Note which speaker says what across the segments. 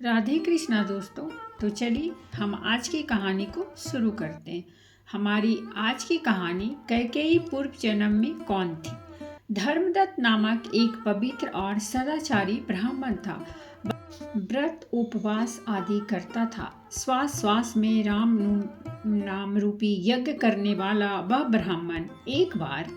Speaker 1: राधे कृष्णा दोस्तों। तो चलिए हम आज की कहानी को शुरू करते हैं। हमारी आज की कहानी कैकेयी पूर्व जन्म में कौन थी। धर्मदत्त नामक एक पवित्र और सदाचारी ब्राह्मण था। व्रत उपवास आदि करता था। श्वास श्वास में राम नाम रूपी यज्ञ करने वाला वह ब्राह्मण एक बार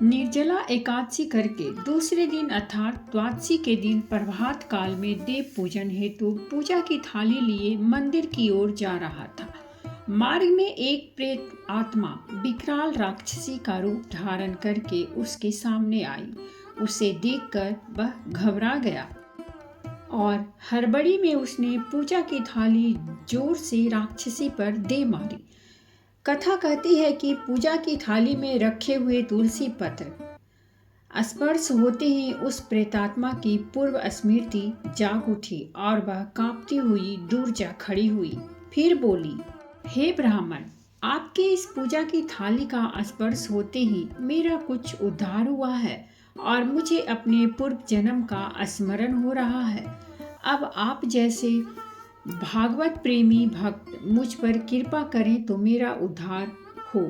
Speaker 1: निर्जला एकादशी करके दूसरे दिन अर्थात द्वादशी के दिन प्रभात काल में देव पूजन हेतु पूजा की थाली लिए मंदिर की ओर जा रहा था। मार्ग में एक प्रेत आत्मा विकराल राक्षसी का रूप धारण करके उसके सामने आई। उसे देखकर वह घबरा गया और हड़बड़ी में उसने पूजा की थाली जोर से राक्षसी पर दे मारी। कथा कहती है कि पूजा की थाली में रखे हुए तुलसी पत्र स्पर्श होते ही उस प्रेतात्मा की पूर्व स्मृति जाग उठी और वह कांपती हुई दूर जा खड़ी हुई। फिर बोली, हे ब्राह्मण, आपके इस पूजा की थाली का स्पर्श होते ही मेरा कुछ उद्धार हुआ है और मुझे अपने पूर्व जन्म का स्मरण हो रहा है। अब आप जैसे भागवत प्रेमी भक्त मुझ पर कृपा करें तो मेरा उद्धार हो।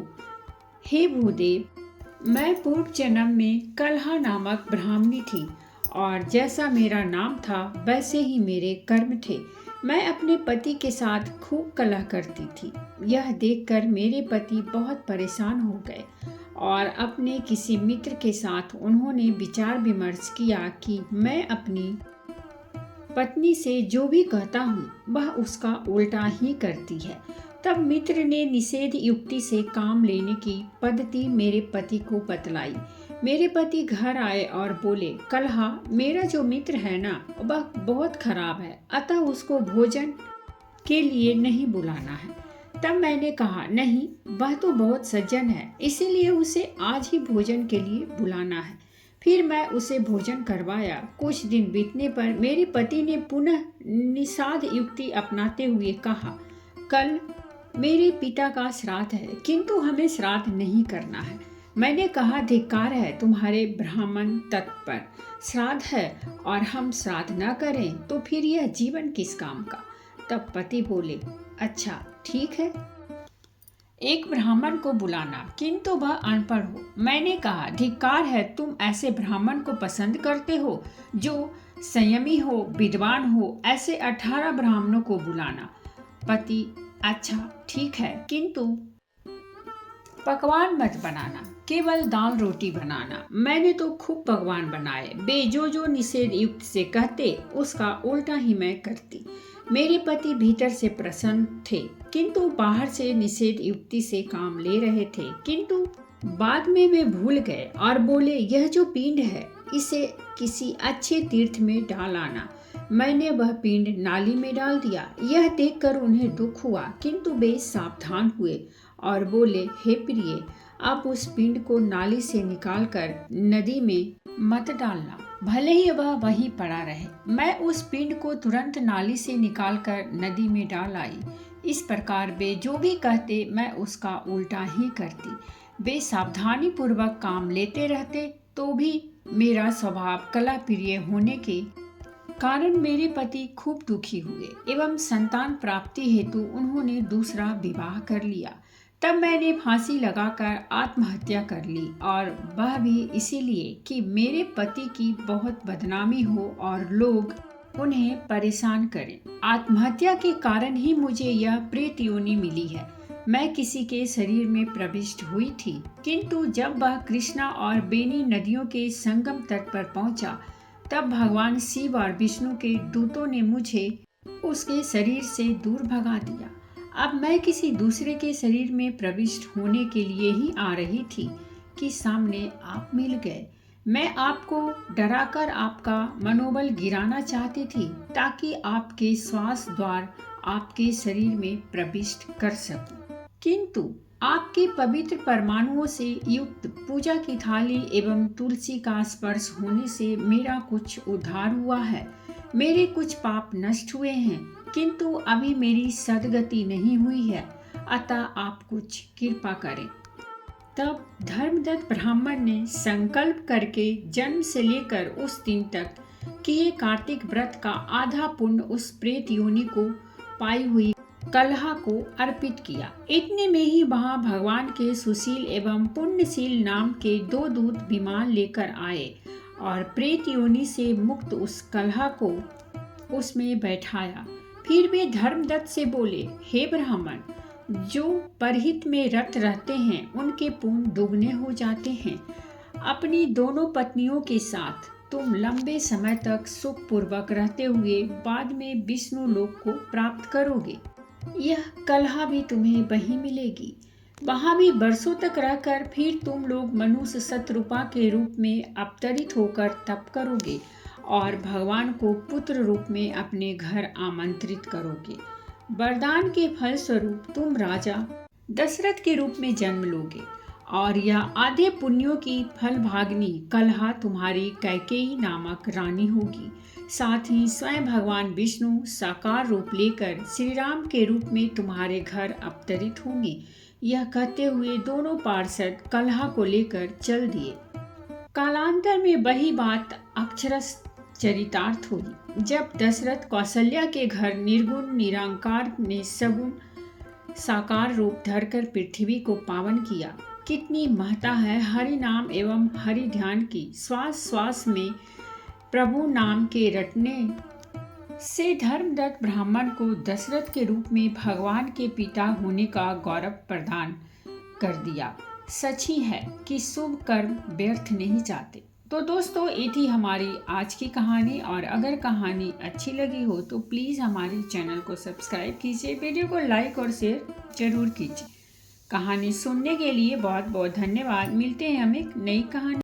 Speaker 1: हे भूदेव, मैं पूर्व जन्म में कलहा नामक ब्राह्मणी थी और जैसा मेरा नाम था वैसे ही मेरे कर्म थे। मैं अपने पति के साथ खूब कलह करती थी। यह देखकर मेरे पति बहुत परेशान हो गए और अपने किसी मित्र के साथ उन्होंने विचार विमर्श किया कि मैं अपनी पत्नी से जो भी कहता हूँ वह उसका उल्टा ही करती है। तब मित्र ने निषेध युक्ति से काम लेने की पद्धति मेरे पति को बतलाई। मेरे पति घर आए और बोले, कलहा, मेरा जो मित्र है ना वह बहुत खराब है, अतः उसको भोजन के लिए नहीं बुलाना है। तब मैंने कहा, नहीं, वह तो बहुत सज्जन है, इसीलिए उसे आज ही भोजन के लिए बुलाना है। फिर मैं उसे भोजन करवाया। कुछ दिन बीतने पर मेरे पति ने पुनः निषाद युक्ति अपनाते हुए कहा, कल मेरे पिता का श्राद्ध है, किंतु हमें श्राद्ध नहीं करना है। मैंने कहा, धिक्कार है तुम्हारे ब्राह्मण तत्व पर। श्राद्ध है और हम श्राद्ध न करें तो फिर यह जीवन किस काम का। तब पति बोले, अच्छा ठीक है, एक ब्राह्मण को बुलाना, किंतु वह अनपढ़ हो। मैंने कहा, धिक्कार है, तुम ऐसे ब्राह्मण को पसंद करते हो जो संयमी हो, विद्वान हो। ऐसे 18 ब्राह्मणों को बुलाना। पति, अच्छा ठीक है, किंतु पकवान मत बनाना, केवल दाल रोटी बनाना। मैंने तो खूब पकवान बनाए। वे जो निषेध युक्त से कहते उसका उल्टा ही मैं करती। मेरे पति भीतर से प्रसन्न थे, किंतु बाहर से निषेध युक्ति से काम ले रहे थे। किंतु बाद में वे भूल गए और बोले, यह जो पिंड है इसे किसी अच्छे तीर्थ में डाल आना। मैंने वह पिंड नाली में डाल दिया। यह देखकर उन्हें दुख हुआ, किंतु वे सावधान हुए और बोले, हे प्रिय, आप उस पिंड को नाली से निकालकर नदी में मत डालना, भले ही वह वहीं पड़ा रहे। मैं उस पिंड को तुरंत नाली से निकालकर नदी में डाल आई। इस प्रकार वे जो भी कहते मैं उसका उल्टा ही करती। वे सावधानी पूर्वक काम लेते रहते, तो भी मेरा स्वभाव कला प्रिय होने के कारण मेरे पति खूब दुखी हुए एवं संतान प्राप्ति हेतु उन्होंने दूसरा विवाह कर लिया। तब मैंने फांसी लगाकर आत्महत्या कर ली, और वह भी इसीलिए कि मेरे पति की बहुत बदनामी हो और लोग उन्हें परेशान करें। आत्महत्या के कारण ही मुझे यह प्रेत योनि मिली है। मैं किसी के शरीर में प्रविष्ट हुई थी, किंतु जब वह कृष्णा और बेनी नदियों के संगम तट पर पहुंचा, तब भगवान शिव और विष्णु के दूतों ने मुझे उसके शरीर से दूर भगा दिया। अब मैं किसी दूसरे के शरीर में प्रविष्ट होने के लिए ही आ रही थी कि सामने आप मिल गए। मैं आपको डराकर आपका मनोबल गिराना चाहती थी, ताकि आपके श्वास द्वार आपके शरीर में प्रविष्ट कर सकूं। किंतु आपके पवित्र परमाणुओं से युक्त पूजा की थाली एवं तुलसी का स्पर्श होने से मेरा कुछ उद्धार हुआ है। मेरे कुछ पाप नष्ट हुए हैं, किंतु अभी मेरी सद्गति नहीं हुई है, अतः आप कुछ कृपा करें। तब धर्मदत्त ब्राह्मण ने संकल्प करके जन्म से लेकर उस दिन तक किए कार्तिक व्रत का आधा पुण्य उस प्रेत योनि को पाई हुई कलहा को अर्पित किया। इतने में ही वहां भगवान के सुशील एवं पुण्यशील नाम के 2 दूत विमान लेकर आए और प्रेत योनि से मुक्त उस कलहा को उसमें बैठाया। फिर वे धर्मदत्त से बोले, हे ब्राह्मण, जो परहित में रत रहते हैं उनके पुण्य दुगने हो जाते हैं। अपनी दोनों पत्नियों के साथ तुम लंबे समय तक सुख पूर्वक रहते हुए बाद में विष्णु लोक को प्राप्त करोगे। यह कलहा भी तुम्हें वहीं मिलेगी। वहां भी बरसों तक रहकर फिर तुम लोग मनुष्य शतरूपा के रूप में अवतरित होकर तप करोगे और भगवान को पुत्र रूप में अपने घर आमंत्रित करोगे। वरदान के फलस्वरूप तुम राजा दशरथ के रूप में जन्म लोगे और यह आधे पुण्यों की फलभागिनी कलहा तुम्हारी कैकेयी नामक रानी होगी। साथ ही स्वयं भगवान विष्णु साकार रूप लेकर श्री राम के रूप में तुम्हारे घर अवतरित होंगे। यह कहते हुए दोनों पार्षद कलहा को लेकर चल दिए। कालांतर में वही बात अक्षरश चरितार्थ हुई। जब दशरथ कौशल्या के घर निर्गुण निरंकार ने सगुण साकार रूप धरकर पृथ्वी को पावन किया। कितनी महत्ता है हरि नाम एवं हरि ध्यान की। श्वास श्वास में प्रभु नाम के रटने से धर्मदत्त ब्राह्मण को दशरथ के रूप में भगवान के पिता होने का गौरव प्रदान कर दिया। सच ही है कि शुभ कर्म व्यर्थ नहीं जाते। तो दोस्तों, ये थी हमारी आज की कहानी और अगर कहानी अच्छी लगी हो तो प्लीज़ हमारे चैनल को सब्सक्राइब कीजिए, वीडियो को लाइक और शेयर जरूर कीजिए। कहानी सुनने के लिए बहुत बहुत धन्यवाद। मिलते हैं हम एक नई कहानी।